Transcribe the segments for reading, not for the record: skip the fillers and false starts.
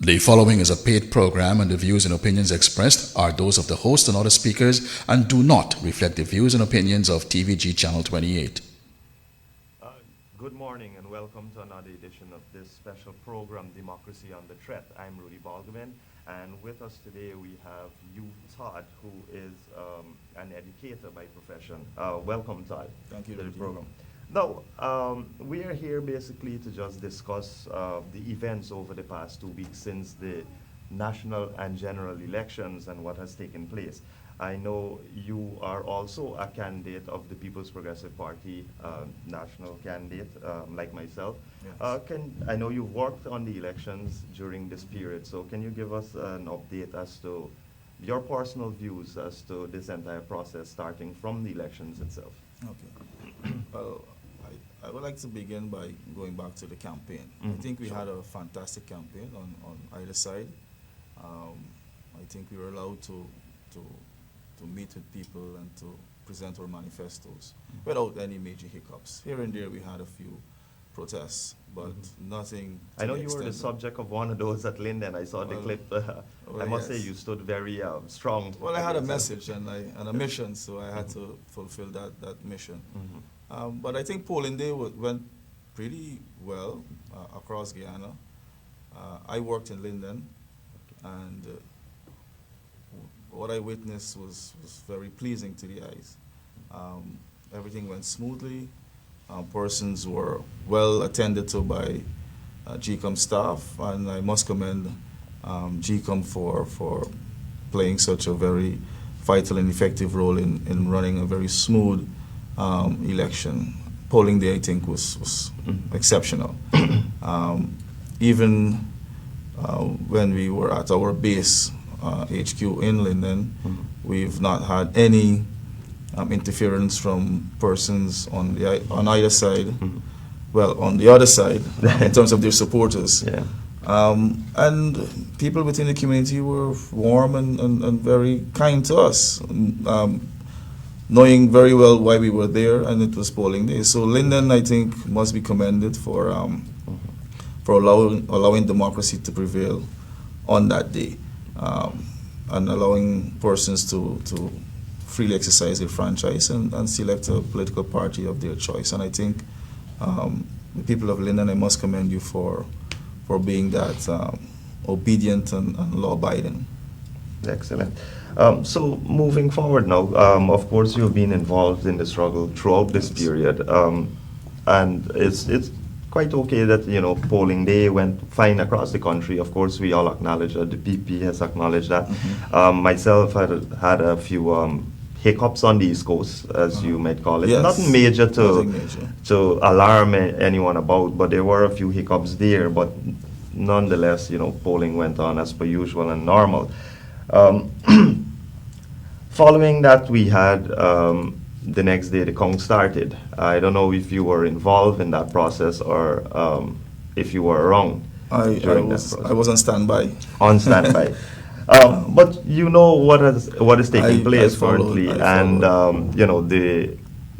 The following is a paid program, and the views and opinions expressed are those of the host and other speakers and do not reflect the views and opinions of TVG Channel 28. Good morning and welcome to another edition of this special program, Democracy Under Threat. I'm Roodi, Balgobin, and with us today we have Hugh, Todd, who is an educator by profession. Welcome, Todd, Thank you, to the Roodi. program. Now, we are here basically to just discuss the events over the past 2 weeks since the national and general elections and what has taken place. I know you are also a candidate of the People's Progressive Party, national candidate, like myself. Yes. I know you've worked on the elections during this period, so can you give us an update as to your personal views as to this entire process, starting from the elections itself? Okay. Well, I would like to begin by going back to the campaign. I think we had a fantastic campaign on either side. I think we were allowed to meet with people and to present our manifestos without any major hiccups. Here and there we had a few protests, but nothing to I know the you were the extent subject of one of those at Linden. I saw the clip. I must say yes. you stood very strong. Well, I had a against message and a mission, so I had to fulfill that mission. But I think polling day went pretty well across Guyana. I worked in Linden, and what I witnessed was very pleasing to the eyes. Everything went smoothly. Persons were well attended to by GCOM staff, and I must commend GCOM for playing such a very vital and effective role in running a very smooth election. Polling day, I think, was exceptional. Even when we were at our base HQ in Linden, we've not had any interference from persons on either side. Well, on the other side, in terms of their supporters. Yeah. And people within the community were warm and very kind to us, knowing very well why we were there, and it was polling day. So Linden, I think, must be commended for allowing democracy to prevail on that day, and allowing persons to freely exercise their franchise and select a political party of their choice. And I think the people of Linden, I must commend you for being that obedient and law-abiding. Excellent. So moving forward now, of course you've been involved in the struggle throughout this period, and it's quite okay that polling day went fine across the country. Of course, we all acknowledge that. The PP has acknowledged that. Myself had a few hiccups on the East Coast, as you might call it. Yes. Nothing major Nothing major. to alarm anyone about, but there were a few hiccups there. But nonetheless, polling went on as per usual and normal. Following that, we had the next day the count started. I don't know if you were involved in that process or if you were around during that process. I was on standby. On standby. But you know what is taking place currently, and the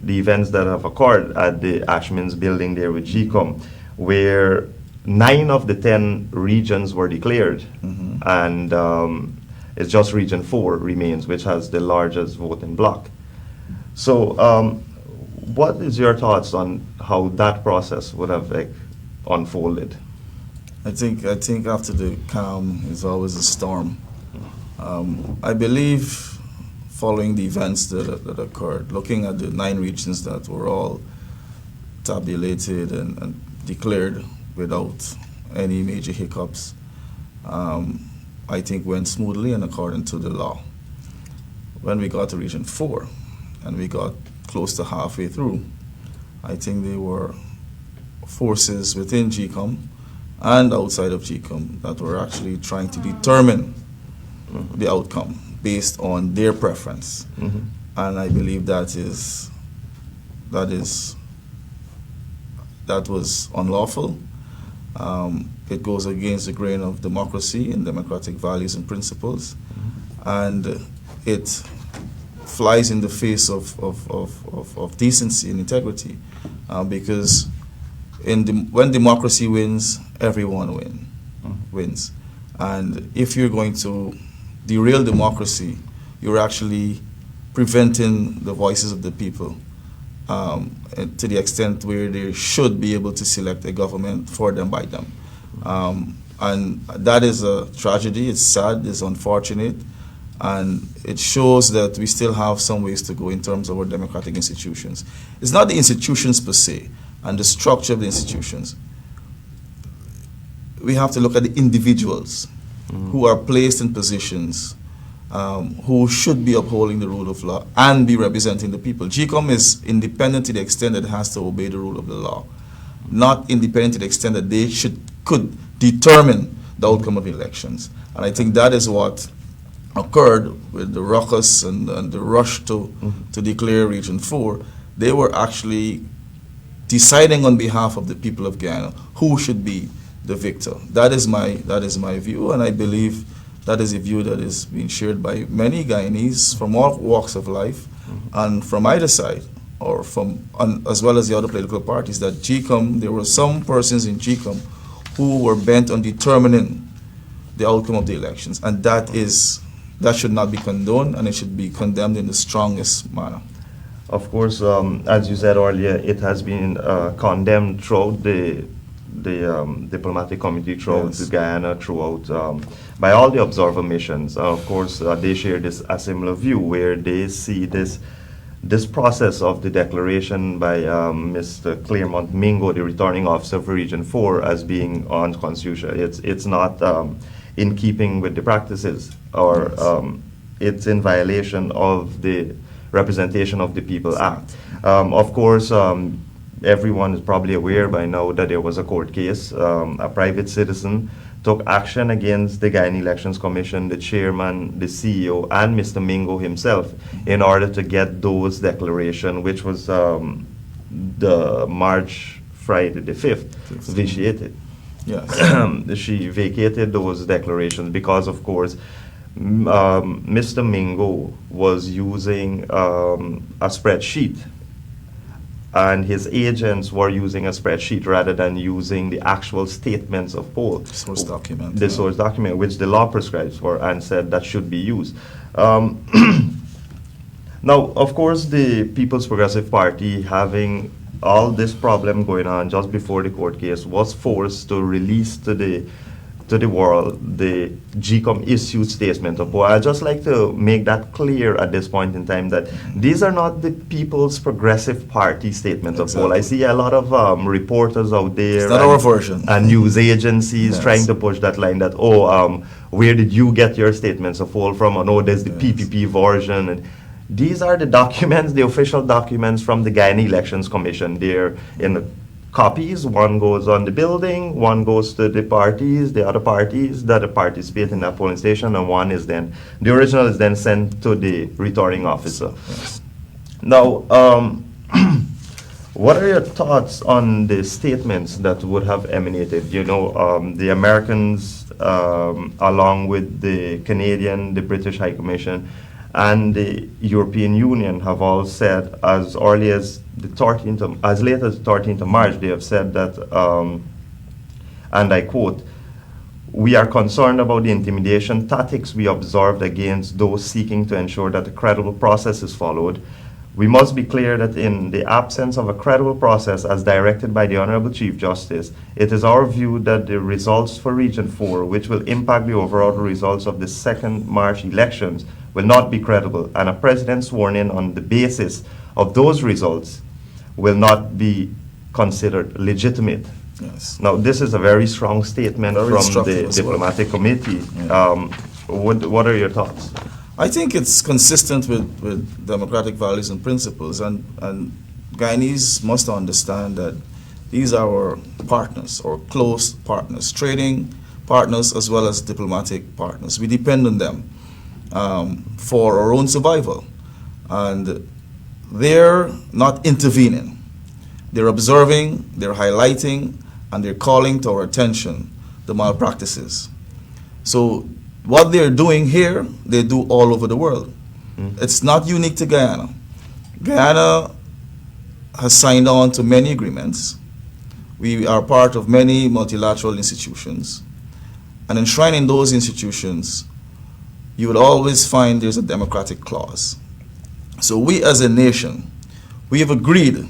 events that have occurred at the Ashman's building there with GCOM, where 9 of the 10 regions were declared, and it's just Region 4 remains, which has the largest voting bloc. So, what is your thoughts on how that process would have unfolded? I think after the calm is always a storm. I believe, following the events that occurred, looking at the 9 regions that were all tabulated and declared without any major hiccups, I think went smoothly and according to the law. When we got to Region 4 and we got close to halfway through, I think there were forces within GCOM and outside of GCOM that were actually trying to determine the outcome based on their preference. And I believe that was unlawful. It goes against the grain of democracy and democratic values and principles, and it flies in the face of decency and integrity, because when democracy wins, everyone wins. And if you're going to derail democracy, you're actually preventing the voices of the people and to the extent where they should be able to select a government for them by them. And that is a tragedy. It's sad, it's unfortunate, and it shows that we still have some ways to go in terms of our democratic institutions. It's not the institutions per se and the structure of the institutions. We have to look at the individuals who are placed in positions who should be upholding the rule of law and be representing the people. GCOM is independent to the extent that it has to obey the rule of the law, not independent to the extent that they could determine the outcome of the elections. And I think that is what occurred with the ruckus and the rush to declare Region 4. They were actually deciding on behalf of the people of Guyana who should be the victor. That is my view, and I believe that is a view that is being shared by many Guyanese from all walks of life, and from either side, or as well as the other political parties, that GCOM, there were some persons in GCOM who were bent on determining the outcome of the elections, and that should not be condoned, and it should be condemned in the strongest manner. Of course, as you said earlier, it has been condemned throughout the diplomatic community, throughout Guyana, throughout by all the observer missions. Of course, they share a similar view where they see this process of the declaration by Mr. Claremont Mingo, the returning officer for Region 4, as being unconstitutional. It's not in keeping with the practices, or it's in violation of the Representation of the People Act. Of course, everyone is probably aware by now that there was a court case. A private citizen took action against the Guyana Elections Commission, the chairman, the CEO, and Mr. Mingo himself, in order to get those declarations, which was the March Friday the 5th, vitiated. Yes. She vacated those declarations because, of course, Mr. Mingo was using a spreadsheet, and his agents were using a spreadsheet rather than using the actual statements of poll. Source document. The source document, which the law prescribes for, and said that should be used. Now, of course, the People's Progressive Party, having all this problem going on just before the court case, was forced to release to the world the GCOM issued statement of poll. I'd just like to make that clear at this point in time that these are not the People's Progressive Party statements of poll. I see a lot of reporters out there, it's not our version, and news agencies trying to push that line that, where did you get your statements of poll from? And there's the PPP version. And these are the documents, the official documents from the Guyana Elections Commission. They're in the copies. One goes on the building, one goes to the parties, the other parties that participate in that polling station, and one is then, the original is then sent to the returning officer. Yes. Now, what are your thoughts on the statements that would have emanated? The Americans, along with the Canadian, the British High Commission, and the European Union have all said, as early as as late as the 13th of March, they have said that, and I quote, "We are concerned about the intimidation tactics we observed against those seeking to ensure that a credible process is followed. We must be clear that in the absence of a credible process as directed by the Honorable Chief Justice, it is our view that the results for Region 4, which will impact the overall results of the 2nd March elections, will not be credible, and a president sworn in on the basis of those results will not be considered legitimate." Yes. Now, this is a very strong statement from the diplomatic committee. Yeah. What are your thoughts? I think it's consistent with democratic values and principles, and Guyanese must understand that these are our partners, or close partners, trading partners as well as diplomatic partners. We depend on them for our own survival, and they're not intervening. They're observing, they're highlighting, and they're calling to our attention the malpractices. So what they're doing here, they do all over the world. It's not unique to Guyana. Guyana has signed on to many agreements. We are part of many multilateral institutions. and enshrining those institutions, you would always find there's a democratic clause. So we as a nation, we have agreed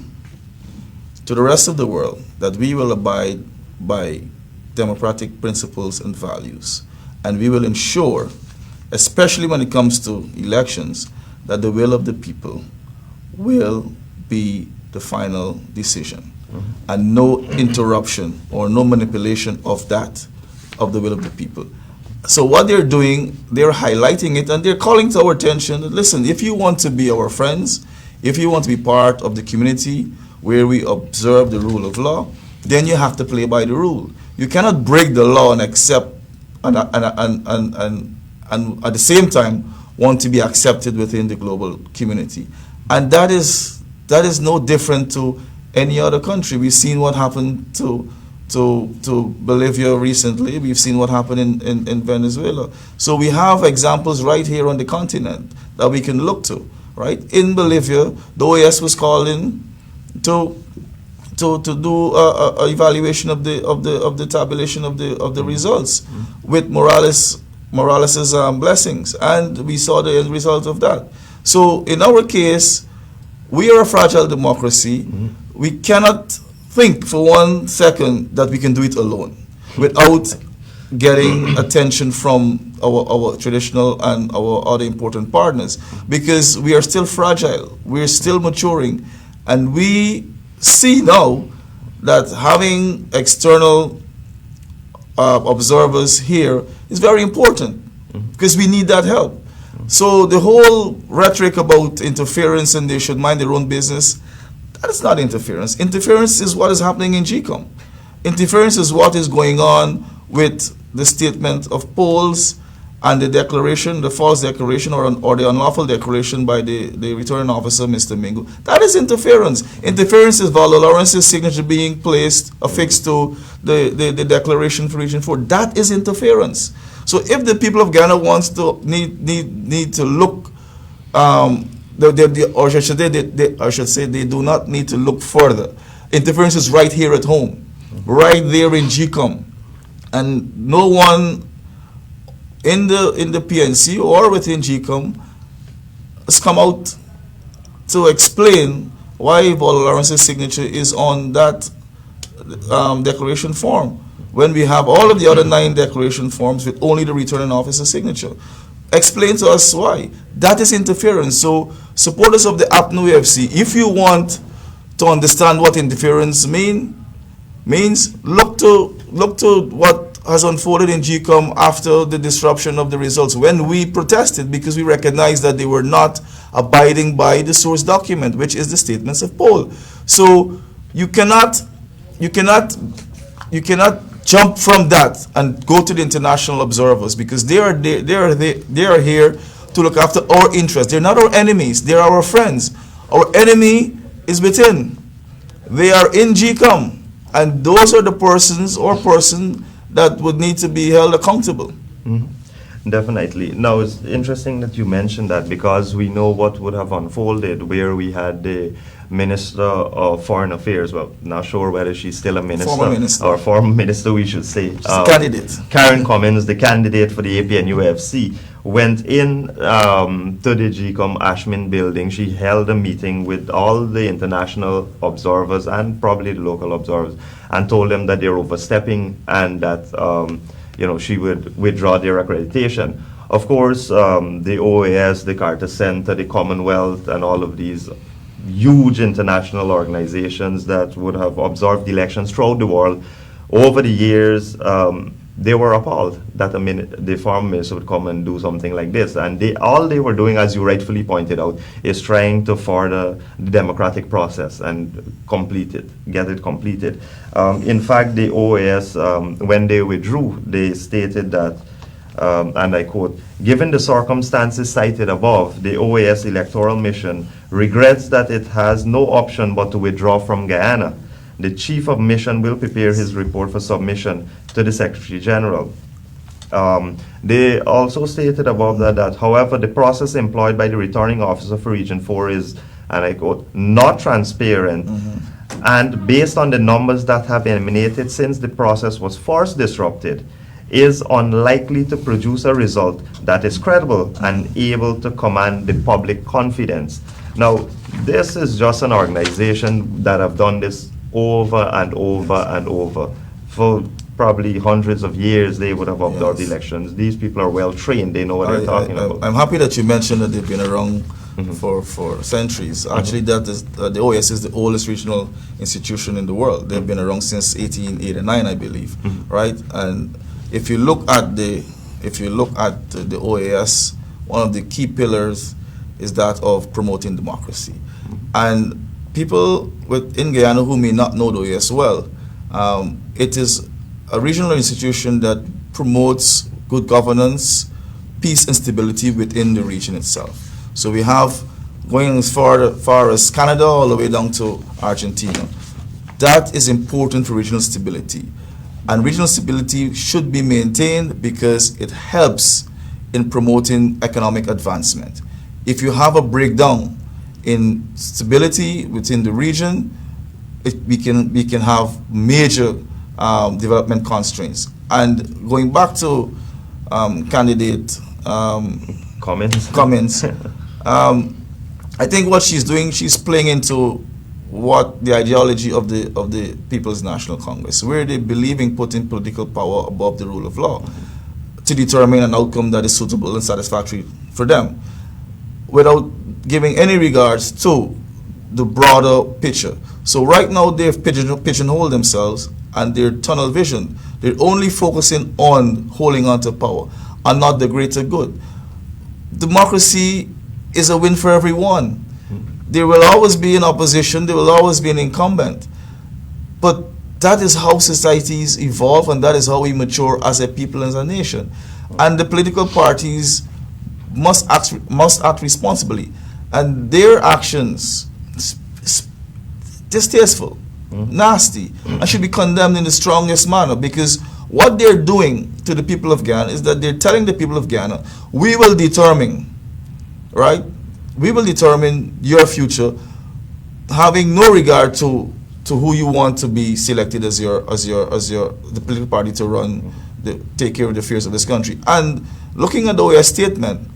to the rest of the world that we will abide by democratic principles and values. And we will ensure, especially when it comes to elections, that the will of the people will be the final decision. And no interruption or no manipulation of that, of the will of the people. So what they're doing, they're highlighting it and they're calling to our attention that, listen, if you want to be our friends, if you want to be part of the community where we observe the rule of law, then you have to play by the rule. You cannot break the law and accept and at the same time want to be accepted within the global community. And that is no different to any other country. We've seen what happened to Bolivia recently. We've seen what happened in Venezuela. So we have examples right here on the continent that we can look to, right? In Bolivia, the OAS was called in to do a evaluation of the tabulation of the results with Morales's blessings, and we saw the end result of that. So in our case, we are a fragile democracy. We cannot think for 1 second that we can do it alone without getting attention from our traditional and our other important partners, because we are still fragile, we're still maturing, and we see now that having external observers here is very important because we need that help. So the whole rhetoric about interference and they should mind their own business, that is not interference. Interference is what is happening in GCOM. Interference is what is going on with the statement of polls and the declaration, the false declaration or the unlawful declaration by the returning officer, Mr. Mingo. That is interference. Interference is Val Lawrence's signature being placed, affixed to the declaration for Region 4. That is interference. So if the people of Ghana wants to need to look, or I should say they do not need to look further. Interference is right here at home, right there in GCOM, and no one in the PNC or within GCOM has come out to explain why Val Lawrence's signature is on that declaration form, when we have all of the other 9 declaration forms with only the returning officer's signature. Explain to us why. That is interference. So supporters of the APNU FC, if you want to understand what interference means, look to what has unfolded in GCOM after the disruption of the results, when we protested because we recognized that they were not abiding by the source document, which is the statements of poll. So you cannot jump from that and go to the international observers, because they are here to look after our interests. They're not our enemies, they're our friends. Our enemy is within. They are in GCOM, and those are the persons or person that would need to be held accountable. Definitely. Now, it's interesting that you mentioned that, because we know what would have unfolded where we had the Minister of Foreign Affairs, well, not sure whether she's still a minister, or former minister, we should say. Candidate. Karen Cummins, the candidate for the APNUFC, went in to the GCOM Ashman building. She held a meeting with all the international observers and probably the local observers, and told them that they're overstepping and that she would withdraw their accreditation. Of course, the OAS, the Carter Center, the Commonwealth, and all of these huge international organizations that would have observed elections throughout the world over the years, they were appalled that the former minister would come and do something like this. And all they were doing, as you rightfully pointed out, is trying to further the democratic process and get it completed. In fact, the OAS, when they withdrew, they stated that, and I quote, "Given the circumstances cited above, the OAS electoral mission regrets that it has no option but to withdraw from Guyana. The Chief of Mission will prepare his report for submission to the Secretary General." They also stated above that, however, the process employed by the returning officer for Region 4 is, and I quote, "not transparent, and based on the numbers that have emanated since the process was first disrupted, is unlikely to produce a result that is credible and able to command the public confidence. Now, this is just an organization that have done this over and over and over. For probably hundreds of years, they would have observed elections. These people are well trained, they know what they're talking about. I'm happy that you mentioned that they've been around for centuries. Actually, that is the OAS is the oldest regional institution in the world. They've been around since 1889, I believe, right? And if you look at the OAS, one of the key pillars is that of promoting democracy. And people in Guyana who may not know the OAS well, it is a regional institution that promotes good governance, peace and stability within the region itself. So we have going as far as Canada all the way down to Argentina. That is important for regional stability. And regional stability should be maintained because it helps in promoting economic advancement. If you have a breakdown in stability within the region, we can have major development constraints. And going back to candidate comments, I think what she's doing, she's playing into what the ideology of the People's National Congress, where they believe in putting political power above the rule of law to determine an outcome that is suitable and satisfactory for them, without giving any regards to the broader picture. So right now they've pigeonholed themselves and their tunnel vision. They're only focusing on holding on to power and not the greater good. Democracy is a win for everyone. There will always be an opposition, there will always be an incumbent. But that is how societies evolve and that is how we mature as a people and as a nation. And the political parties must act responsibly. And their actions, distasteful, nasty, and should be condemned in the strongest manner, because what they're doing to the people of Ghana is that they're telling the people of Ghana, we will determine, right? We will determine your future, having no regard to who you want to be selected as the political party to run, take care of the affairs of this country. And looking at the OAS statement,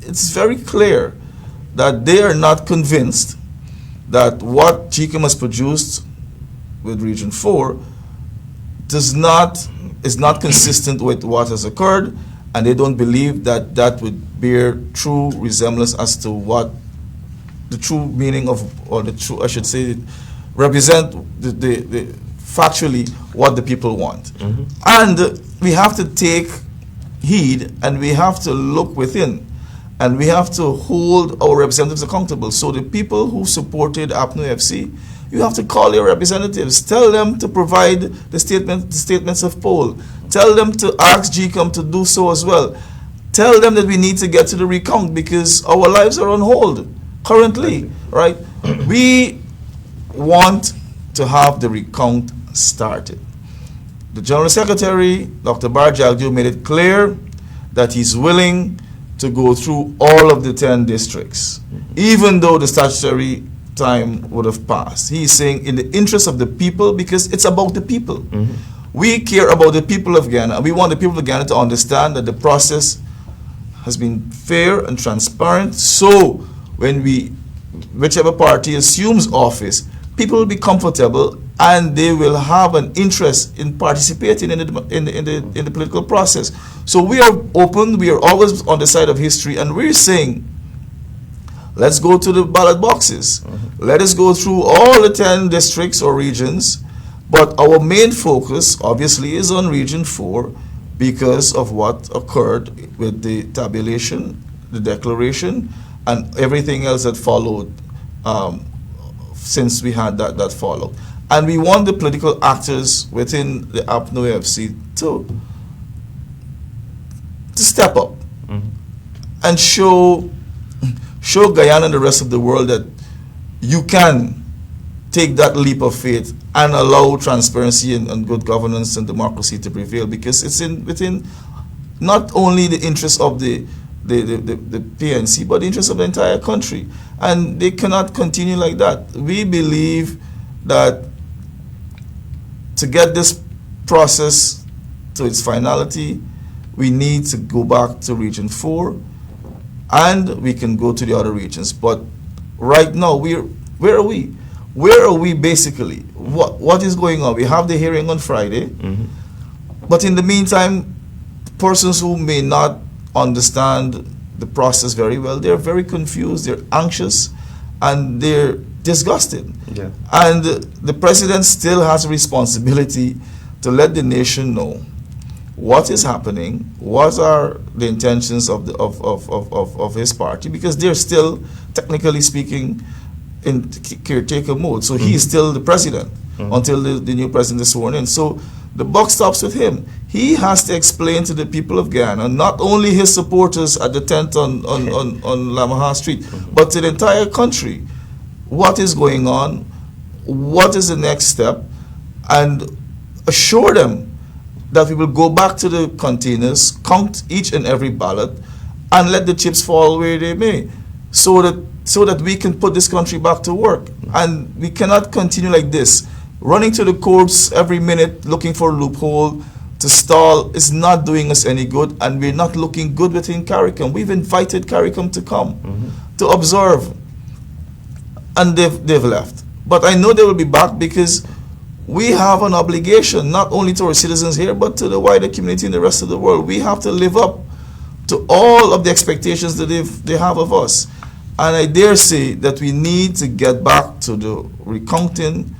it's very clear that they are not convinced that what GCOM has produced with Region 4 is not consistent with what has occurred, and they don't believe that that would bear true resemblance as to what the true meaning of, or the true, I should say, represent the factually what the people want. And we have to take heed and we have to look within. And we have to hold our representatives accountable. So the people who supported APNU FC, you have to call your representatives. Tell them to provide the statements of poll. Tell them to ask GCOM to do so as well. Tell them that we need to get to the recount because our lives are on hold currently, right? We want to have the recount started. The General Secretary, Dr. Barjagdu, made it clear that he's willing to go through all of the 10 districts, even though the statutory time would have passed. He's saying in the interest of the people, because it's about the people. We care about the people of Ghana, and we want the people of Ghana to understand that the process has been fair and transparent. So when whichever party assumes office, people will be comfortable and they will have an interest in participating in the political process. So we are open, we are always on the side of history, and we're saying, let's go to the ballot boxes. Let us go through all the 10 districts or regions, but our main focus obviously is on Region 4 because of what occurred with the tabulation, the declaration, and everything else that followed since we had that follow. And we want the political actors within the APNU FC to step up and show Guyana and the rest of the world that you can take that leap of faith and allow transparency and good governance and democracy to prevail, because it's within not only the interest of the PNC, but the interest of the entire country. And they cannot continue like that. We believe that to get this process to its finality, we need to go back to Region 4, and we can go to the other regions. But right now, where are we? Where are we basically? What is going on? We have the hearing on Friday, but in the meantime, persons who may not understand the process very well, they're very confused, they're anxious, and they're disgusted. Yeah. And the president still has a responsibility to let the nation know what is happening, what are the intentions of his party, because they're still, technically speaking, in caretaker mode. So he is still the president until the new president is sworn in. So the buck stops with him. He has to explain to the people of Ghana, not only his supporters at the tent on Lamaha Street, but to the entire country, what is going on, what is the next step, and assure them that we will go back to the containers, count each and every ballot, and let the chips fall where they may, so that we can put this country back to work. And we cannot continue like this. Running to the courts every minute looking for a loophole to stall is not doing us any good, and we're not looking good within CARICOM. We've invited CARICOM to come to observe, and they've left. But I know they will be back, because we have an obligation not only to our citizens here, but to the wider community in the rest of the world. We have to live up to all of the expectations that they have of us. And I dare say that we need to get back to the recounting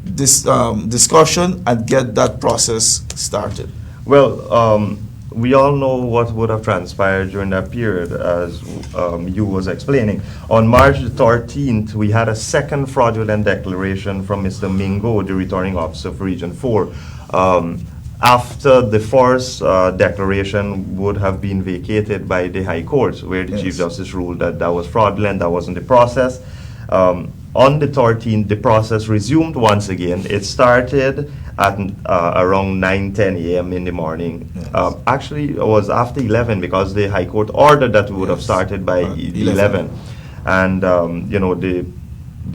this discussion and get that process started. Well, we all know what would have transpired during that period, as Hugh was explaining. On March the 13th, we had a second fraudulent declaration from Mr. Mingo, the returning officer for Region 4. After the first declaration would have been vacated by the High Court, where the Chief Justice ruled that that was fraudulent, that wasn't the process. On the 13th, the process resumed once again. It started at around 9:10 a.m. in the morning. Actually, it was after 11, because the High Court ordered that we would have started by 11. And, you know, the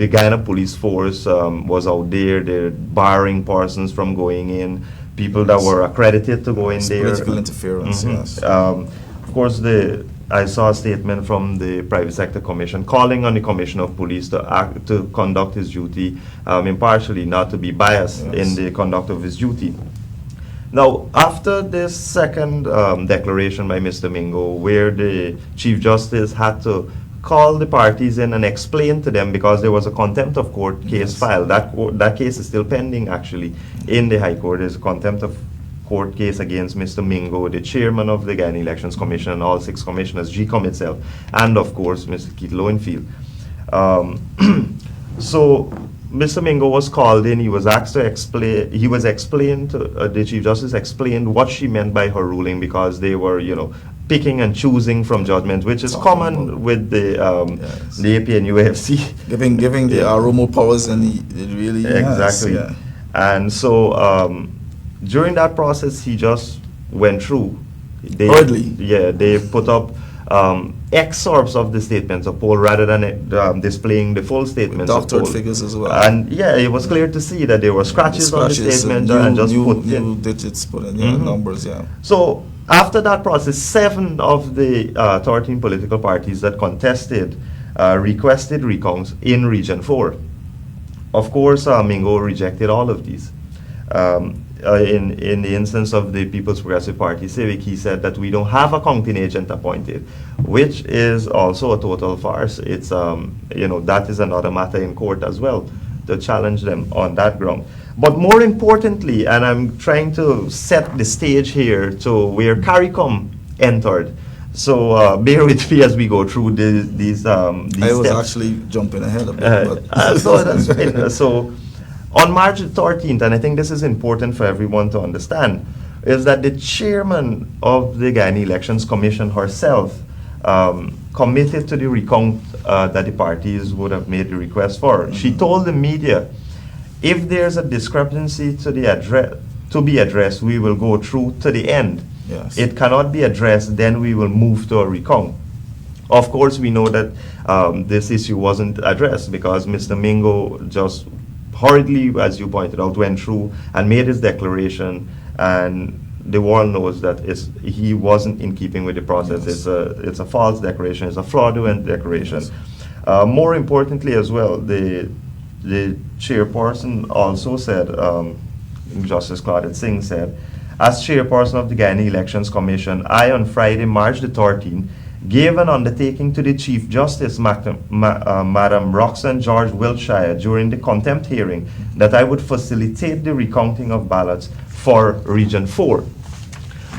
Guyana Police Force was out there. They're barring persons from going in, people that were accredited to go in there. Political interference, yes. Of course, I saw a statement from the Private Sector Commission calling on the Commissioner of Police to conduct his duty impartially, not to be biased in the conduct of his duty. Now, after this second declaration by Mr. Mingo, where the Chief Justice had to call the parties in and explain to them, because there was a contempt of court case filed. That case is still pending, actually, in the High Court. There's a contempt of court case against Mr. Mingo, the chairman of the Guyana Elections Commission, and all 6 commissioners, GCOM itself, and of course Mr. Keith Lowenfield. So Mr. Mingo was called in. He was asked to explain. He was explained to the Chief Justice explained what she meant by her ruling, because they were, you know, picking and choosing from judgment, which is common with the AP and UFC. Giving the Aromo powers, and it really exactly. has, And so. During that process, he just went through. They put up excerpts of the statements of poll rather than displaying the full statements. Doctored figures as well. And it was clear to see that there were scratches on the statement and just put new digits put in, numbers, So after that process, 7 of the 13 political parties that contested requested recounts in Region 4. Of course, Mingo rejected all of these. In the instance of the People's Progressive Party Civic, he said that we don't have a counting agent appointed, which is also a total farce. It's that is another matter in court as well, to challenge them on that ground. But more importantly, and I'm trying to set the stage here to where CARICOM entered. So bear with me as we go through these I was steps. Actually jumping ahead a bit. But So on March 13th, and I think this is important for everyone to understand, is that the chairman of the Guyana Elections Commission herself committed to the recount that the parties would have made the request for. She told the media, if there's a discrepancy to be addressed, we will go through to the end. Yes. It cannot be addressed, then we will move to a recount. Of course, we know that this issue wasn't addressed, because Mr. Mingo just hurriedly, as you pointed out, went through and made his declaration and the world knows that he wasn't in keeping with the process. Yes. It's a false declaration. It's a fraudulent declaration. Yes. More importantly as well, the chairperson also said, Justice Claudette Singh said, as chairperson of the Guyana Elections Commission, I on Friday, March the 13th, gave an undertaking to the Chief Justice, Madam Roxanne George Wiltshire, during the contempt hearing, that I would facilitate the recounting of ballots for Region 4.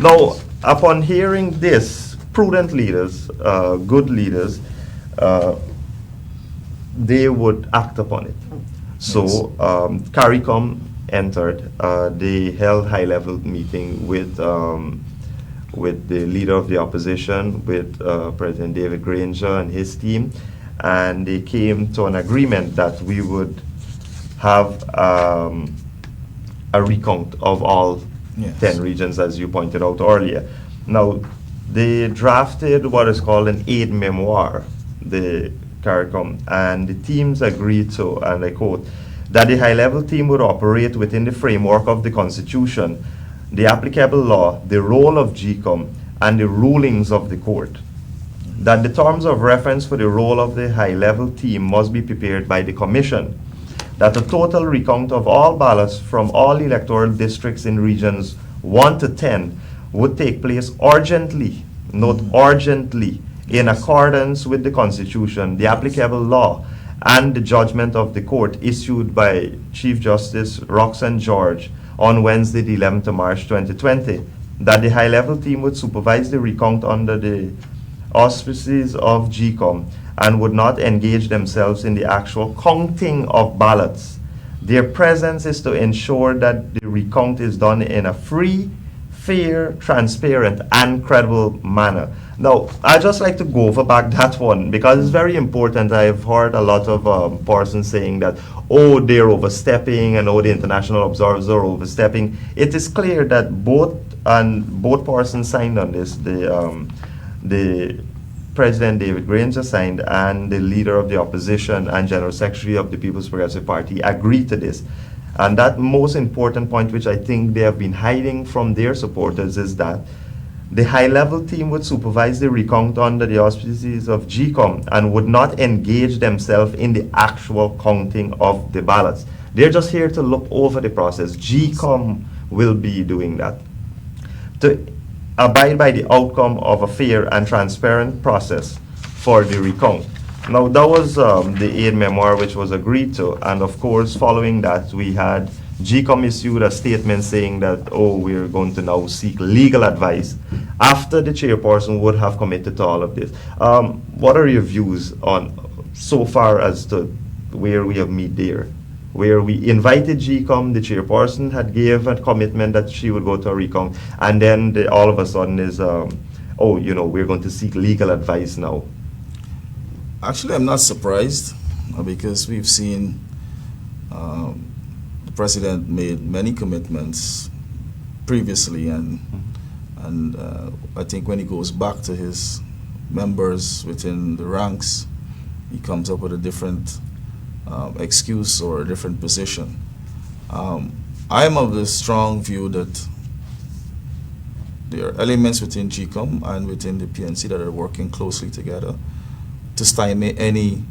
Now, upon hearing this, prudent leaders, good leaders, they would act upon it. So, CARICOM entered. They held high-level meeting with the leader of the opposition, with President David Granger and his team, and they came to an agreement that we would have a recount of all 10 regions, as you pointed out earlier. Now, they drafted what is called an aid memoir, the CARICOM, and the teams agreed to, and I quote, that the high-level team would operate within the framework of the Constitution, the applicable law, the role of GCOM, and the rulings of the court. That the terms of reference for the role of the high-level team must be prepared by the Commission. That a total recount of all ballots from all electoral districts in regions 1 to 10 would take place urgently, note urgently, in accordance with the Constitution, the applicable law, and the judgment of the court issued by Chief Justice Roxanne George on Wednesday, the 11th of March 2020, that the high-level team would supervise the recount under the auspices of GCOM and would not engage themselves in the actual counting of ballots. Their presence is to ensure that the recount is done in a free, fair, transparent, and credible manner. Now, I'd just like to go over back that one because it's very important. I've heard a lot of persons saying that, oh, they're overstepping and oh, the international observers are overstepping. It is clear that both persons signed on this. The President David Granger signed and the leader of the opposition and General Secretary of the People's Progressive Party agreed to this. And that most important point, which I think they have been hiding from their supporters, is that the high-level team would supervise the recount under the auspices of GCOM and would not engage themselves in the actual counting of the ballots. They're just here to look over the process. GCOM will be doing that. To abide by the outcome of a fair and transparent process for the recount. Now, that was the aid memoir which was agreed to, and of course, following that, we had GCOM issued a statement saying that, oh, we're going to now seek legal advice after the chairperson would have committed to all of this. What are your views on so far as to where we have met there? Where we invited GCOM, the chairperson had gave a commitment that she would go to a recount, and then all of a sudden is, oh, you know, we're going to seek legal advice now. Actually, I'm not surprised because we've seen the president made many commitments previously, and I think when he goes back to his members within the ranks, he comes up with a different excuse or a different position. I am of the strong view that there are elements within GCOM and within the PNC that are working closely together to stymie any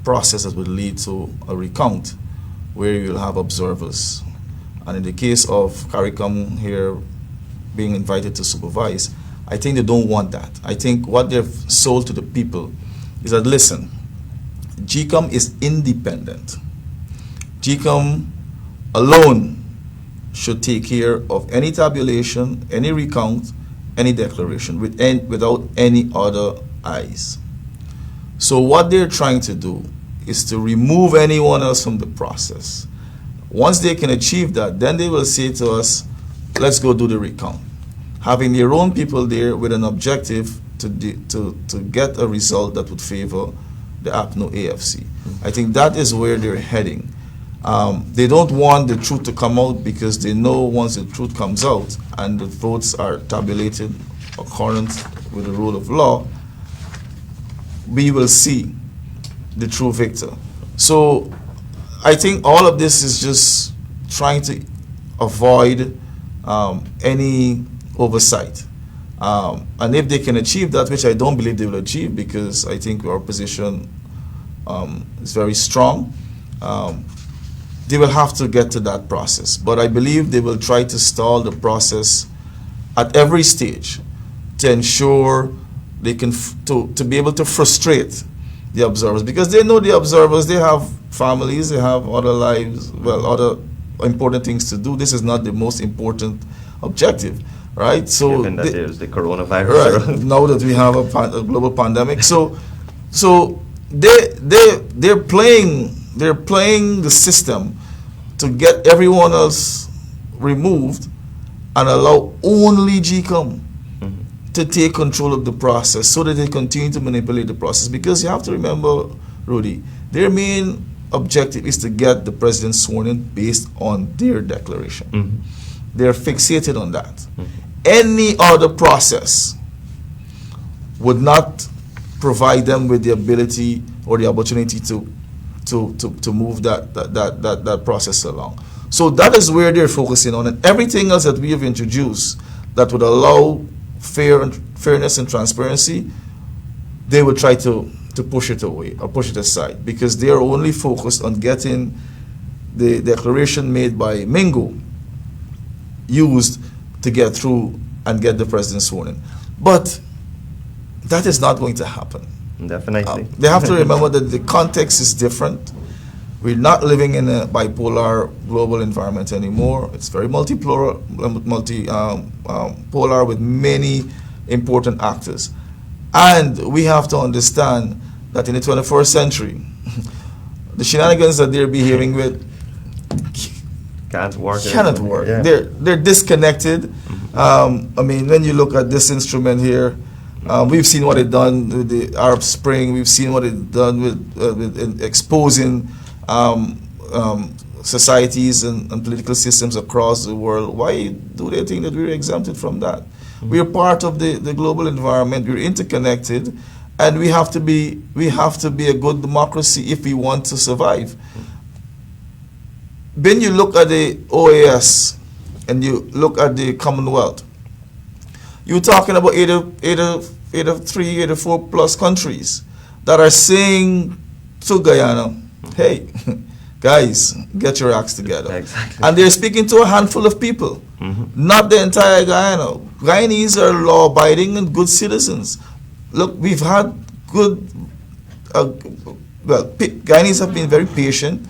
process that would lead to a recount where you'll have observers. And in the case of CARICOM here being invited to supervise, I think they don't want that. I think what they've sold to the people is that, listen, GCOM is independent. GCOM alone should take care of any tabulation, any recount, any declaration without any other eyes. So what they're trying to do is to remove anyone else from the process. Once they can achieve that, then they will say to us, let's go do the recount. Having their own people there with an objective to get a result that would favor the APNO AFC. I think that is where they're heading. They don't want the truth to come out because they know once the truth comes out and the votes are tabulated according with the rule of law, we will see the true victor. So I think all of this is just trying to avoid any oversight. And if they can achieve that, which I don't believe they will achieve, because I think our position is very strong, they will have to get to that process. But I believe they will try to stall the process at every stage to ensure they can to be able to frustrate the observers, because they know the observers, they have families, they have other lives, well, other important things to do. This is not the most important objective, right? So given that there's the coronavirus, right, now that we have a global pandemic, so they're playing the system to get everyone else removed and allow only GCOM to take control of the process, so that they continue to manipulate the process. Because you have to remember, Roodi, their main objective is to get the president sworn in based on their declaration. They're fixated on that. Any other process would not provide them with the ability or the opportunity to move that process along. So that is where they're focusing on, and everything else that we have introduced that would allow fairness and transparency, they would try to push it away or push it aside, because they are only focused on getting the declaration made by Mingo used to get through and get the president sworn in. But that is not going to happen. Definitely. They have to remember that the context is different. We're not living in a bipolar global environment anymore. It's very multipolar with many important actors. And we have to understand that in the 21st century, the shenanigans that they're behaving with cannot work. Yeah. They're disconnected. I mean, when you look at this instrument here, we've seen what it done with the Arab Spring. We've seen what it done with exposing societies and political systems across the world. Why do they think that we're exempted from that? We're part of the global environment. We're interconnected, and we have to be a good democracy if we want to survive. When you look at the OAS and you look at the Commonwealth, you're talking about 83, 84 plus countries that are saying to Guyana, hey, guys, get your acts together. Exactly. And they're speaking to a handful of people, not the entire Guyana. Guyanese are law-abiding and good citizens. Look, we've had good, Guyanese have been very patient,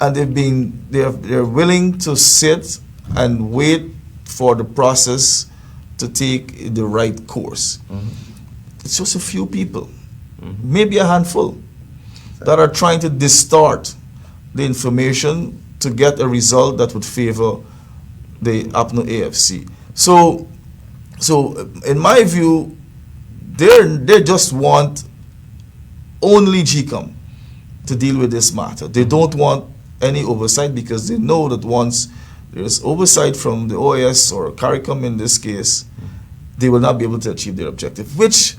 and they're willing to sit and wait for the process to take the right course. It's just a few people, maybe a handful, that are trying to distort the information to get a result that would favor the APNO AFC. So in my view, they just want only GCOM to deal with this matter. They don't want any oversight, because they know that once there is oversight from the OAS or CARICOM in this case, they will not be able to achieve their objective, which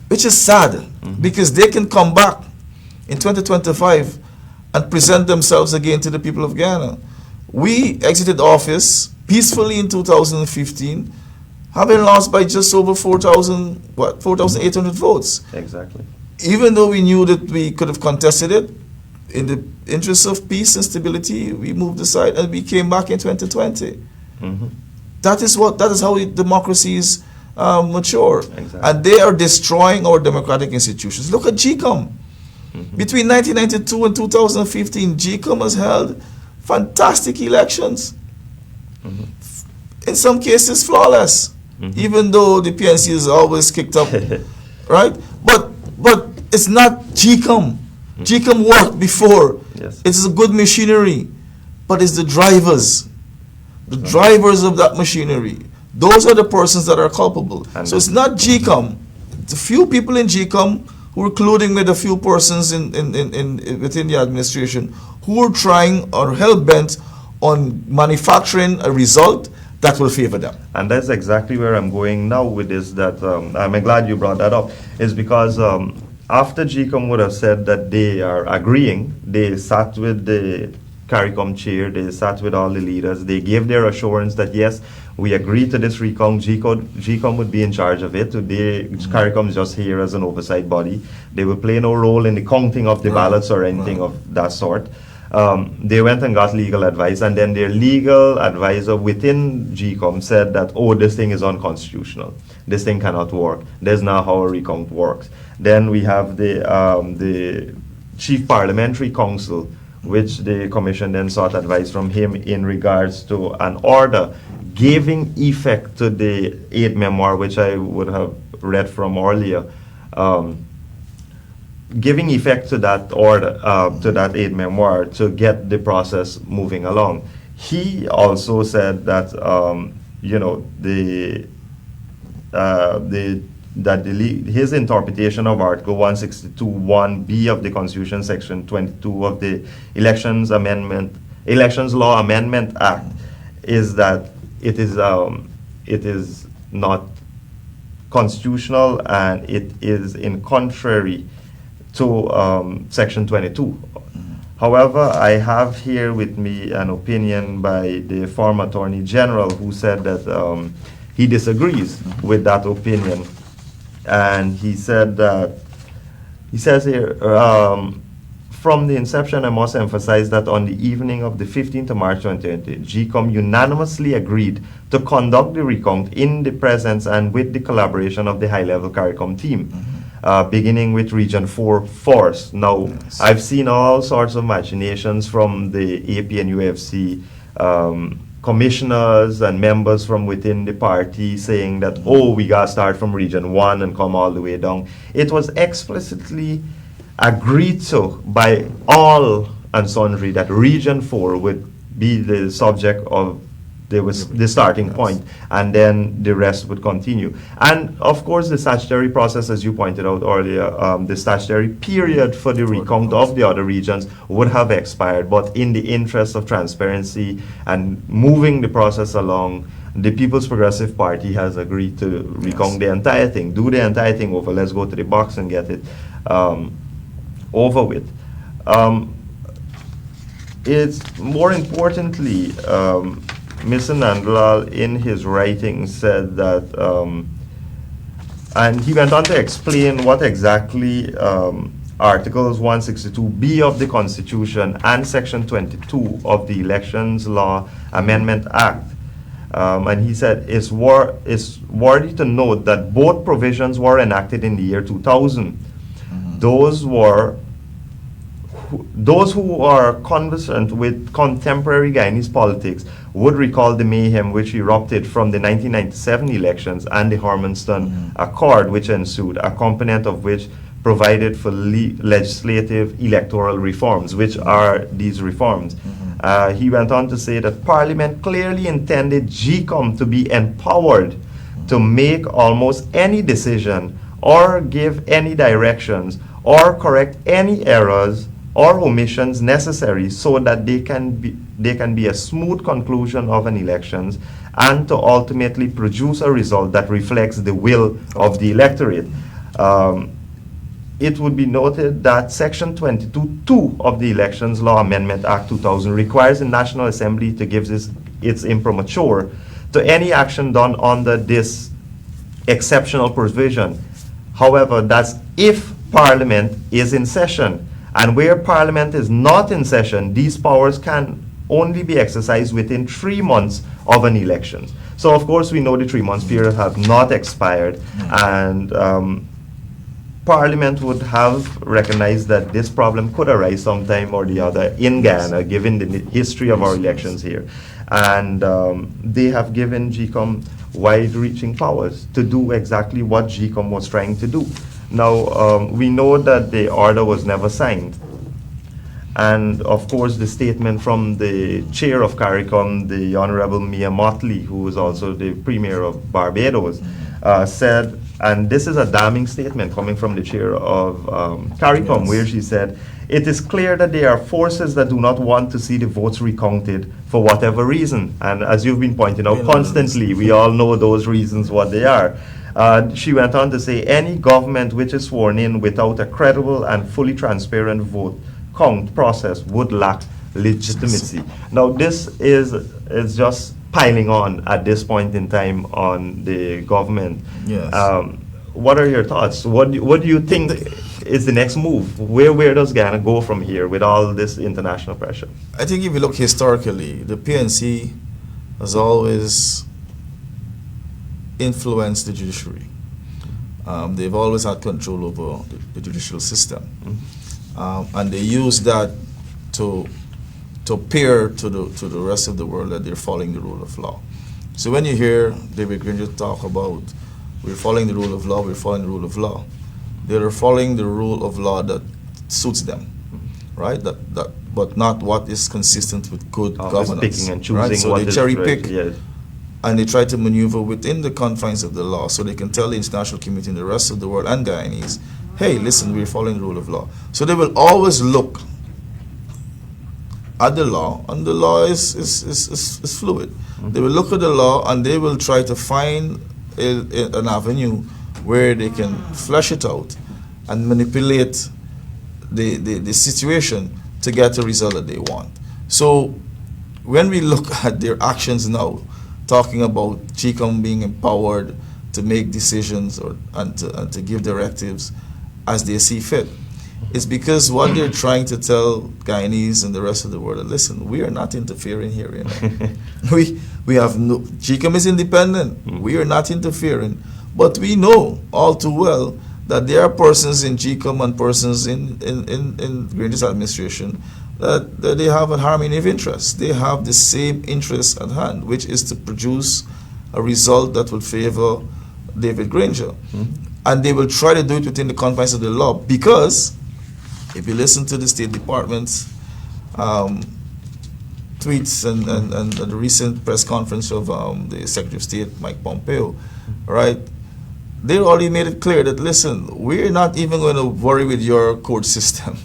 is sad, because they can come back in 2025 and present themselves again to the people of Ghana. We exited office peacefully in 2015, having lost by just over 4,800 votes. Exactly. Even though we knew that we could have contested it, in the interest of peace and stability, we moved aside and we came back in 2020. That is how democracies mature. Exactly. And they are destroying our democratic institutions. Look at GCOM. Between 1992 and 2015, GCOM has held fantastic elections. In some cases, flawless. Even though the PNC is always kicked up, right? But it's not GCOM. GCOM worked before. Yes. It's a good machinery, but it's the drivers of that machinery. Those are the persons that are culpable. So it's not GCOM. It's a few people in GCOM, who are colluding with a few persons within the administration, who are trying or hell-bent on manufacturing a result that will favor them. And that's exactly where I'm going now with this, that I'm glad you brought that up, is because after GCOM would have said that they are agreeing, they sat with the CARICOM chair, they sat with all the leaders, they gave their assurance that yes, we agree to this recount, GCOM would be in charge of it. Today, CARICOM is just here as an oversight body. They will play no role in the counting of the ballots or anything of that sort. They went and got legal advice, and then their legal advisor within GCOM said that, oh, this thing is unconstitutional. This thing cannot work. That's not how a recount works. Then we have the Chief Parliamentary Council, which the commission then sought advice from him in regards to an order giving effect to the aid memoir, which I would have read from earlier, giving effect to that order, to that aid memoir to get the process moving along. He also said that his interpretation of Article 162(1)(b) of the Constitution, Section 22 of the Elections Law Amendment Act, is that it is not constitutional and it is in contrary to Section 22. However, I have here with me an opinion by the former Attorney General who said that he disagrees with that opinion. And he said that, he says here, from the inception, I must emphasize that on the evening of the 15th of March 2020, GCOM unanimously agreed to conduct the recount in the presence and with the collaboration of the high-level CARICOM team, beginning with Region 4 first. Now, yes. I've seen all sorts of machinations from the AP and UFC commissioners and members from within the party saying that, oh, we got to start from Region 1 and come all the way down. It was explicitly agreed to by all and sundry that Region 4 would be the subject of the starting point, and then the rest would continue. And of course, the statutory process, as you pointed out earlier, the statutory period for the recount of the other regions would have expired. But in the interest of transparency and moving the process along, the People's Progressive Party has agreed to recount the entire thing, do the entire thing over. Let's go to the box and get it over with. It's more importantly, Mr. Nandlal in his writing said that, and he went on to explain what exactly Articles 162(b) of the Constitution and Section 22 of the Elections Law Amendment Act. And he said, it's worthy to note that both provisions were enacted in the year 2000. Those who are conversant with contemporary Guyanese politics would recall the mayhem which erupted from the 1997 elections and the Hermanston Accord which ensued, a component of which provided for legislative electoral reforms, which are these reforms. He went on to say that Parliament clearly intended GCOM to be empowered to make almost any decision or give any directions or correct any errors or omissions necessary so that they can be a smooth conclusion of an elections and to ultimately produce a result that reflects the will of the electorate. It would be noted that Section 22(2) of the Elections Law Amendment Act 2000 requires the National Assembly to give its imprimatur to any action done under this exceptional provision. However, that's if Parliament is in session. And where Parliament is not in session, these powers can only be exercised within 3 months of an election. So, of course, we know the 3 months period have not expired, and Parliament would have recognized that this problem could arise sometime or the other in Guyana, given the history of our elections here. And they have given GCOM wide-reaching powers to do exactly what GCOM was trying to do. Now, we know that the order was never signed. And, of course, the statement from the chair of CARICOM, the Honorable Mia Motley, who was also the Premier of Barbados, said, and this is a damning statement coming from the chair of CARICOM, where she said, "It is clear that there are forces that do not want to see the votes recounted for whatever reason." And as you've been pointing out constantly, we all know those reasons, what they are. She went on to say, any government which is sworn in without a credible and fully transparent vote count process would lack legitimacy. Now, this is just piling on at this point in time on the government. Yes. What are your thoughts? What do you think is the next move? Where does Ghana go from here with all this international pressure? I think if you look historically, the PNC has always influenced the judiciary. They've always had control over the judicial system. And they use that to appear to the rest of the world that they're following the rule of law. So when you hear David Granger talk about we're following the rule of law, we're following the rule of law, they're following the rule of law that suits them, right? But not what is consistent with good governance. Picking and choosing, right? So what they cherry pick, right, yes. and they try to maneuver within the confines of the law so they can tell the international community and the rest of the world and Guyanese, hey, listen, we're following the rule of law. So they will always look at the law, and the law is fluid. They will look at the law and they will try to find an avenue where they can flesh it out and manipulate the situation to get the result that they want. So when we look at their actions now, talking about GCOM being empowered to make decisions and to give directives as they see fit, it's because what they're trying to tell Guyanese and the rest of the world, listen, we are not interfering here. You know? we have no, GCOM is independent. We are not interfering. But we know all too well that there are persons in GCOM and persons in Granger's administration that they have a harmony of interest. They have the same interest at hand, which is to produce a result that will favor David Granger. And they will try to do it within the confines of the law, because if you listen to the State Department's tweets and the recent press conference of the Secretary of State, Mike Pompeo, right, they already made it clear that, listen, we're not even going to worry with your court system.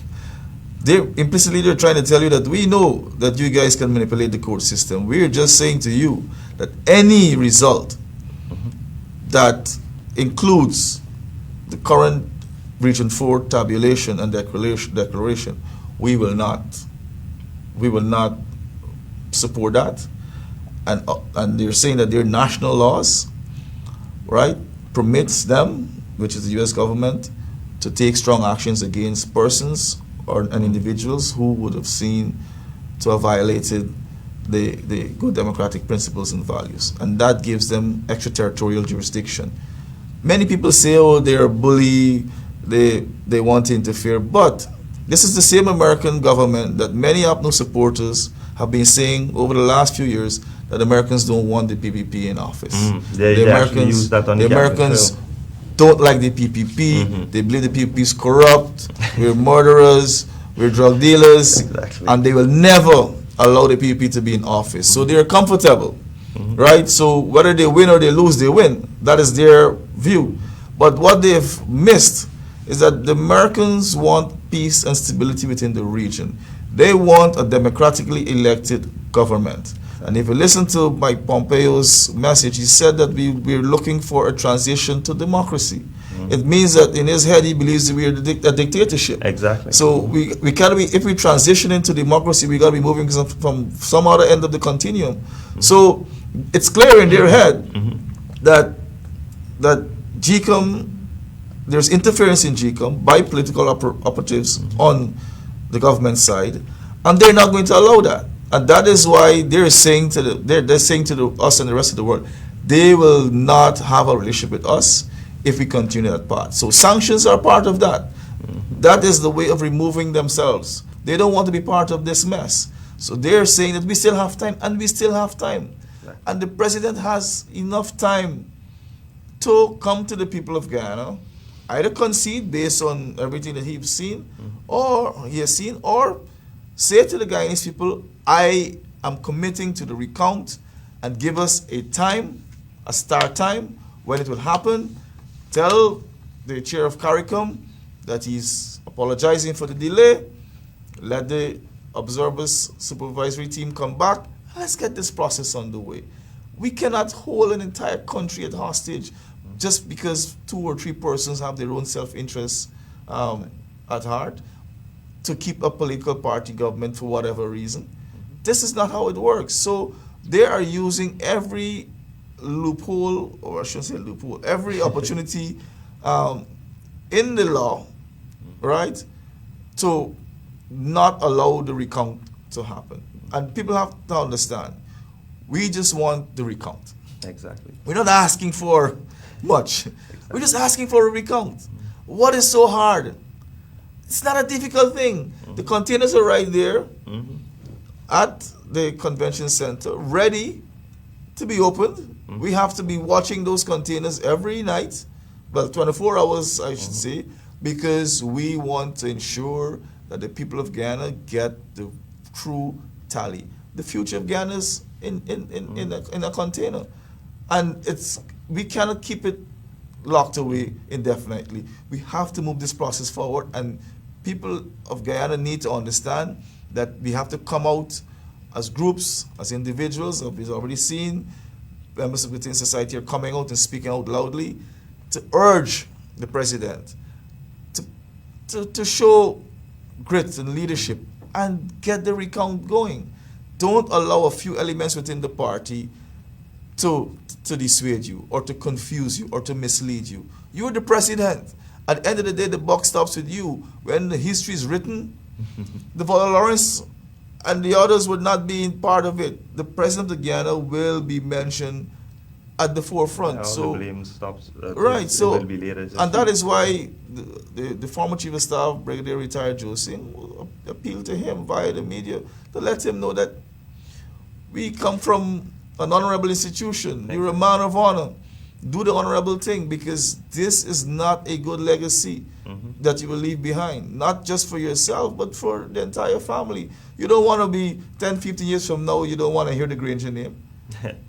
Implicitly, they're trying to tell you that we know that you guys can manipulate the court system. We're just saying to you that any result that includes the current Region 4 tabulation and declaration, we will not support that. And they're saying that their national laws, right, permits them, which is the U.S. government, to take strong actions against persons and individuals who would have seen to have violated the good democratic principles and values. And that gives them extraterritorial jurisdiction. Many people say, oh, they're a bully, they want to interfere, but this is the same American government that many APNU supporters have been saying over the last few years that Americans don't want the PPP in office. They actually use that on the Americans don't like the PPP. They believe the PPP is corrupt. We're murderers. We're drug dealers. Exactly. And they will never allow the PPP to be in office. So they're comfortable, right? So whether they win or they lose, they win. That is their view. But what they've missed is that the Americans want peace and stability within the region. They want a democratically elected government. And if you listen to Mike Pompeo's message, he said that we're looking for a transition to democracy. It means that in his head he believes that we are a dictatorship. Exactly. So we can't be, if we transition into democracy, we got to be moving from some other end of the continuum. So it's clear in their head that GCOM, there's interference in GCOM by political operatives on the government side, and they're not going to allow that. And that is why they're saying to us and the rest of the world, they will not have a relationship with us if we continue that path. So sanctions are part of that. That is the way of removing themselves. They don't want to be part of this mess. So they're saying that we still have time, and we still have time. And the president has enough time to come to the people of Guyana, either concede based on everything that he's seen, or he has seen, or say to the Guyanese people, I am committing to the recount, and give us a time, a start time, when it will happen. Tell the chair of CARICOM that he's apologizing for the delay. Let the observers supervisory team come back. Let's get this process underway. We cannot hold an entire country at hostage just because 2 or 3 persons have their own self-interest at heart. to keep a political party government for whatever reason. This is not how it works. So they are using every loophole, or I shouldn't say loophole, every opportunity in the law, right, to not allow the recount to happen. And people have to understand, we just want the recount. Exactly. We're not asking for much. We're just asking for a recount. What is so hard? It's not a difficult thing. The containers are right there at the convention center, ready to be opened. We have to be watching those containers every night, well, 24 hours, I should say, because we want to ensure that the people of Guyana get the true tally. The future of Guyana is in a container. And we cannot keep it locked away indefinitely. We have to move this process forward, and people of Guyana need to understand that we have to come out as groups, as individuals. We've already seen members of the civil society are coming out and speaking out loudly to urge the president to show grit and leadership and get the recount going. Don't allow a few elements within the party to dissuade you or to confuse you or to mislead you. You're the president. At the end of the day, the buck stops with you. When the history is written, the Father Lawrence and the others would not be part of it. The president of Guyana will be mentioned at the forefront. Yeah, so the blame stops. Right. So will be later, and that is why the former chief of staff, Brigadier Retired Joe Singh, will appeal to him via the media to let him know that we come from an honorable institution. You're a man of honor. Do the honorable thing, because this is not a good legacy that you will leave behind, not just for yourself, but for the entire family. You don't want to be 10, 15 years from now, you don't want to hear the Granger name.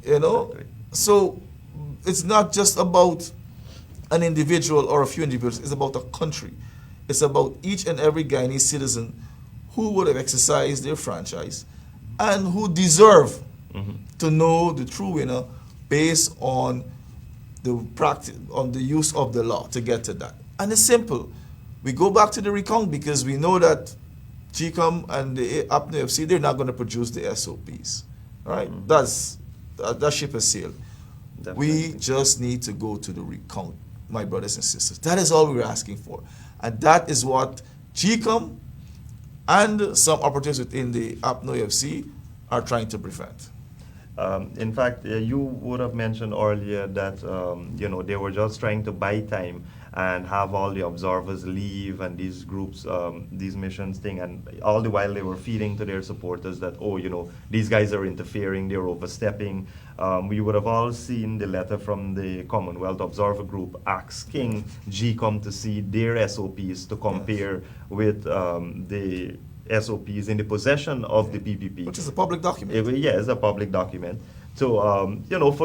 You know? Exactly. So it's not just about an individual or a few individuals, it's about a country. It's about each and every Guyanese citizen who would have exercised their franchise and who deserve to know the true winner based on the practice, on the use of the law to get to that. And it's simple. We go back to the recount because we know that GCOM and the APNO FC, they're not going to produce the SOPs. Right? That ship has sailed. Definitely. We just need to go to the recount, my brothers and sisters. That is all we're asking for. And that is what GCOM and some operatives within the APNO FC are trying to prevent. In fact, you would have mentioned earlier that they were just trying to buy time and have all the observers leave and these groups, these missions thing, and all the while they were feeding to their supporters that, these guys are interfering, they're overstepping. We would have all seen the letter from the Commonwealth Observer Group asking GCOM to see their SOPs to compare with the SOPs in the possession of the PPP. Which is a public document. It's a public document. So,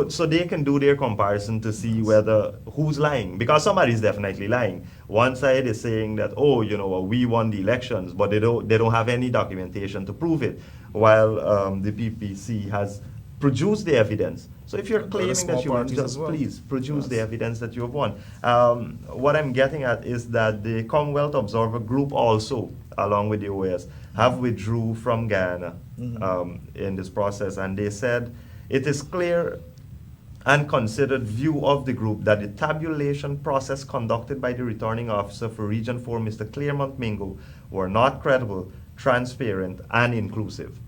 so they can do their comparison to see whether who's lying, because somebody's definitely lying. One side is saying that, we won the elections, but they don't have any documentation to prove it, while the PPC has produced the evidence. So if you're claiming that you won, just please produce the evidence that you have won. What I'm getting at is that the Commonwealth Observer Group also, along with the OAS, have withdrew from Guyana in this process, and they said it is clear and considered view of the group that the tabulation process conducted by the returning officer for Region 4, Mr. Claremont Mingo, were not credible, transparent, and inclusive.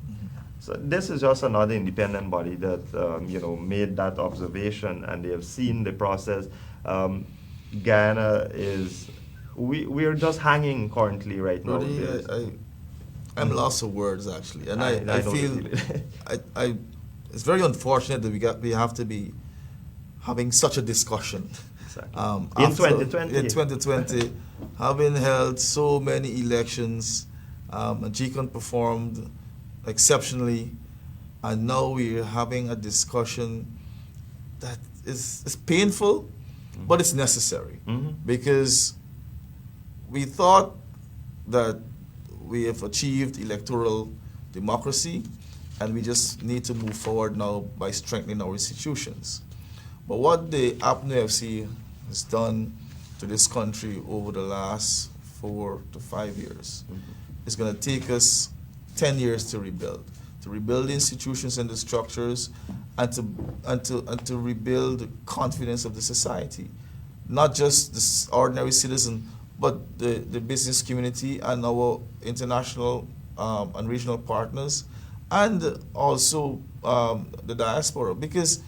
So this is just another independent body that made that observation, and they have seen the process. Guyana is we're just hanging currently right now. Roodi, I'm lost for words actually, and I feel it's very unfortunate that we have to be having such a discussion. Exactly. In 2020, having held so many elections, and GCON performed exceptionally, and now we're having a discussion that is painful, but it's necessary, because we thought that we have achieved electoral democracy, and we just need to move forward now by strengthening our institutions. But what the APNO FC has done to this country over the last 4 to 5 years it's going to take us 10 years to rebuild the institutions and the structures, and to rebuild the confidence of the society, not just the ordinary citizen, but the business community and our international and regional partners, and also the diaspora. Because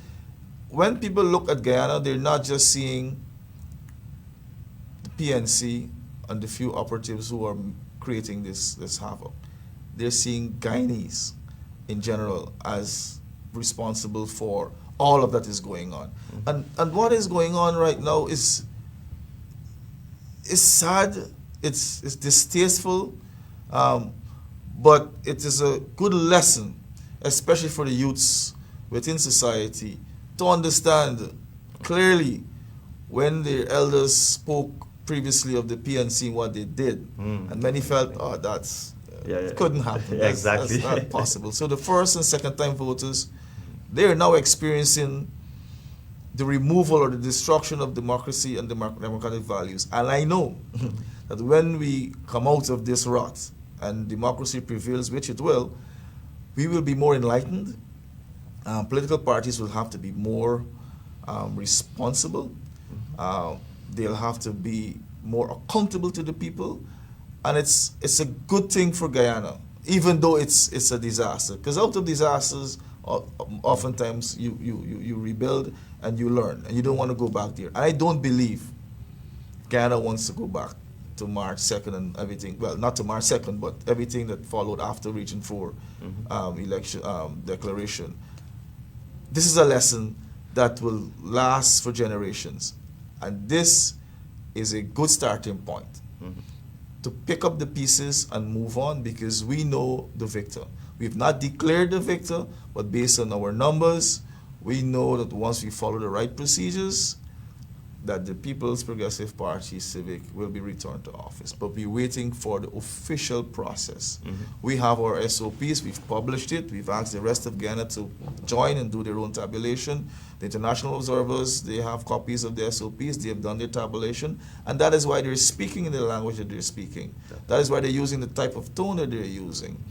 when people look at Guyana, they're not just seeing the PNC and the few operatives who are creating this havoc. They're seeing Guyanese in general as responsible for all of that is going on. And what is going on right now is sad, it's distasteful, but it is a good lesson, especially for the youths within society, to understand clearly when their elders spoke previously of the PNC and what they did, and many felt, oh, it couldn't happen. Exactly. That's not possible. So the first and second time voters, they are now experiencing the removal or the destruction of democracy and democratic values. And I know that when we come out of this rot and democracy prevails, which it will, we will be more enlightened. Political parties will have to be more responsible. They'll have to be more accountable to the people. And it's a good thing for Guyana, even though it's a disaster. Because out of disasters, oftentimes you rebuild and you learn, and you don't want to go back there. And I don't believe Guyana wants to go back to March 2nd and everything. Well, not to March 2nd, but everything that followed after Region 4 election declaration. This is a lesson that will last for generations. And this is a good starting point to pick up the pieces and move on, because we know the victor. We've not declared the victor, but based on our numbers, we know that once we follow the right procedures, that the People's Progressive Party Civic will be returned to office. But we're waiting for the official process. We have our SOPs, we've published it, we've asked the rest of Guyana to join and do their own tabulation. The international observers, they have copies of the SOPs, they have done their tabulation, and that is why they're speaking in the language that they're speaking. That is why they're using the type of tone that they're using.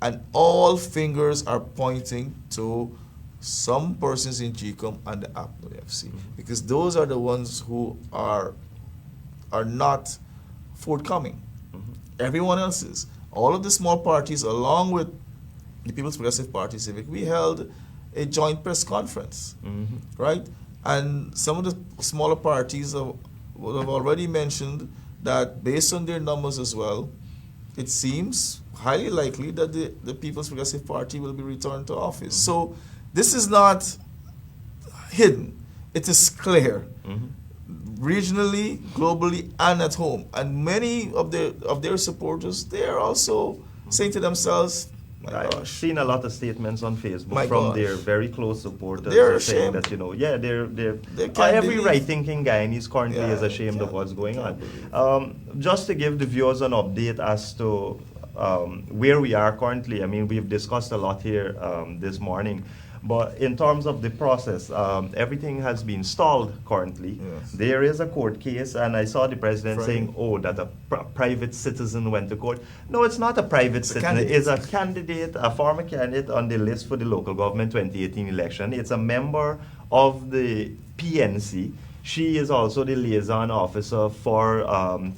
And all fingers are pointing to some persons in GCOM and the APNO FC, because those are the ones who are not forthcoming. Everyone else is. All of the small parties, along with the People's Progressive Party Civic, we held a joint press conference, right? And some of the smaller parties have already mentioned that based on their numbers as well, it seems highly likely that the People's Progressive Party will be returned to office. So this is not hidden. It is clear, regionally, globally, and at home. And many of their supporters, they are also saying to themselves, I've seen a lot of statements on Facebook their very close supporters. They're saying ashamed. that, every right-thinking Guyanese currently is ashamed of what's going on. Just to give the viewers an update as to where we are currently, I mean, we've discussed a lot here this morning. But in terms of the process, everything has been stalled currently. Yes. There is a court case, and I saw the president saying, that a private citizen went to court. No, it's not a private citizen. It's a candidate, a former candidate on the list for the local government 2018 election. It's a member of the PNC. She is also the liaison officer for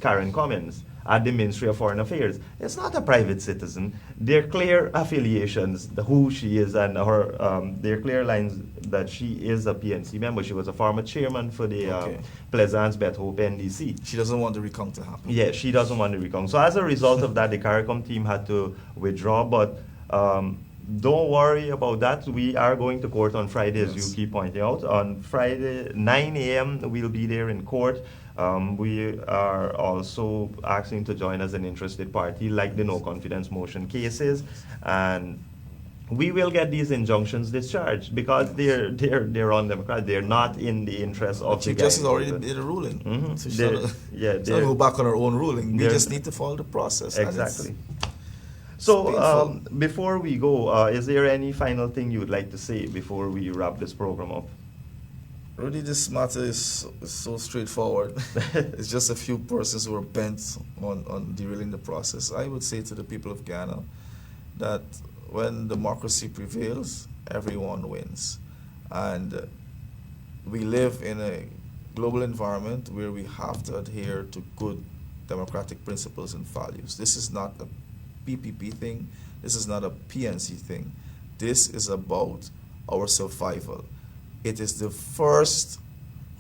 Karen Cummins at the Ministry of Foreign Affairs. It's not a private citizen. They're clear affiliations, who she is, and her. They're clear lines that she is a PNC member. She was a former chairman for the Pleasance Bet Hope NDC. She doesn't want the recount to happen. Yeah, she doesn't want the recount. So as a result of that, the CARICOM team had to withdraw. But don't worry about that. We are going to court on Friday, as you keep pointing out. On Friday, 9 a.m., we'll be there in court. We are also asking to join as an interested party, like the no confidence motion cases, and we will get these injunctions discharged because they're undemocratic. They're not in the interest of the Chief Justice already made a ruling. So they go back on our own ruling. We just need to follow the process. Exactly. So before we go, is there any final thing you would like to say before we wrap this program up? Really, this matter is so straightforward. It's just a few persons who are bent on derailing the process. I would say to the people of Ghana that when democracy prevails, everyone wins. And we live in a global environment where we have to adhere to good democratic principles and values. This is not a PPP thing. This is not a PNC thing. This is about our survival. It is the first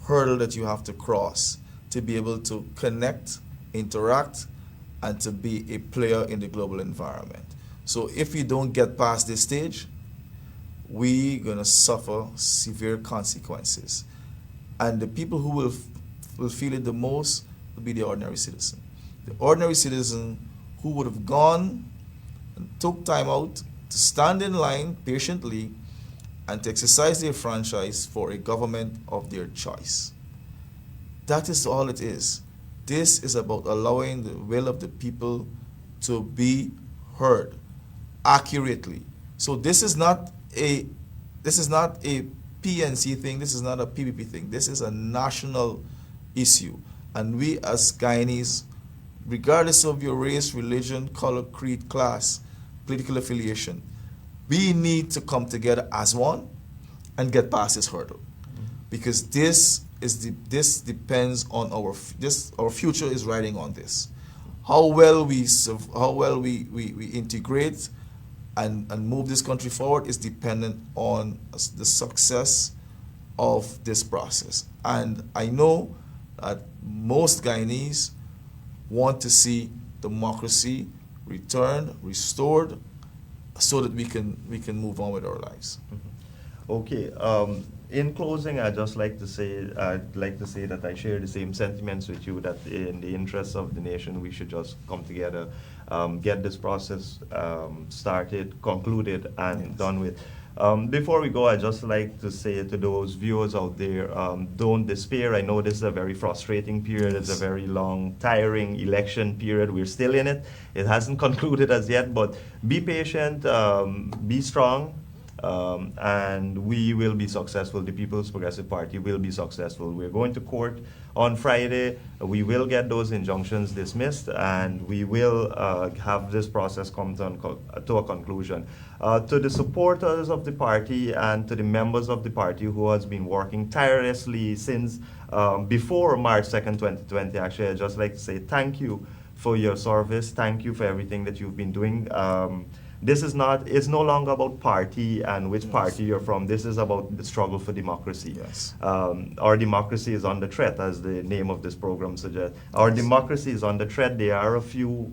hurdle that you have to cross to be able to connect, interact, and to be a player in the global environment. So if we don't get past this stage, we're going to suffer severe consequences. And the people who will feel it the most will be the ordinary citizen. The ordinary citizen who would have gone and took time out to stand in line patiently and to exercise their franchise for a government of their choice. That is all it is. This is about allowing the will of the people to be heard accurately. So this is not a PNC thing, this is not a PPP thing. This is a national issue. And we as Guyanese, regardless of your race, religion, color, creed, class, political affiliation, we need to come together as one and get past this hurdle, because this depends on our future is riding on this. How well we integrate and move this country forward is dependent on the success of this process. And I know that most Guyanese want to see democracy returned, restored, so that we can move on with our lives. Okay. In closing, I'd like to say that I share the same sentiments with you, that in the interests of the nation, we should just come together, get this process started, concluded, and done with. Before we go, I'd just like to say to those viewers out there, don't despair. I know this is a very frustrating period. It's a very long, tiring election period. We're still in it. It hasn't concluded as yet, but be patient, be strong, and we will be successful. The People's Progressive Party will be successful. We're going to court on Friday. We will get those injunctions dismissed, and we will have this process come to a conclusion. To the supporters of the party and to the members of the party who has been working tirelessly since before March 2nd, 2020, actually, I'd just like to say thank you for your service. Thank you for everything that you've been doing. It's no longer about party and which party you're from. This is about the struggle for democracy. Yes. Our democracy is under threat, as the name of this program suggests. Our democracy is under threat. There are a few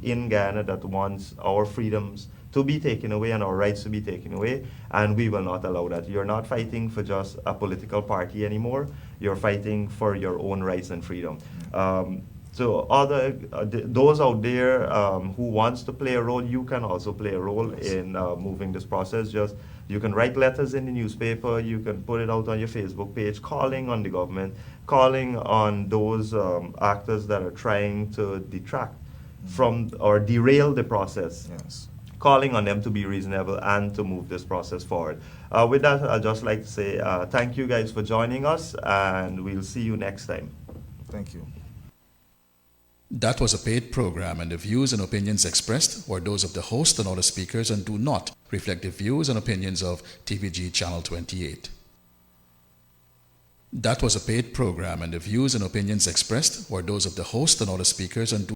in Ghana that wants our freedoms to be taken away and our rights to be taken away, and we will not allow that. You're not fighting for just a political party anymore. You're fighting for your own rights and freedom. So those out there who wants to play a role, you can also play a role in moving this process. You can write letters in the newspaper, you can put it out on your Facebook page, calling on the government, calling on those actors that are trying to detract from or derail the process. Yes. Calling on them to be reasonable and to move this process forward. With that, I'd just like to say thank you guys for joining us, and we'll see you next time. Thank you. That was a paid program, and the views and opinions expressed were those of the host and other speakers and do not reflect the views and opinions of TVG Channel 28. That was a paid program, and the views and opinions expressed were those of the host and other speakers and do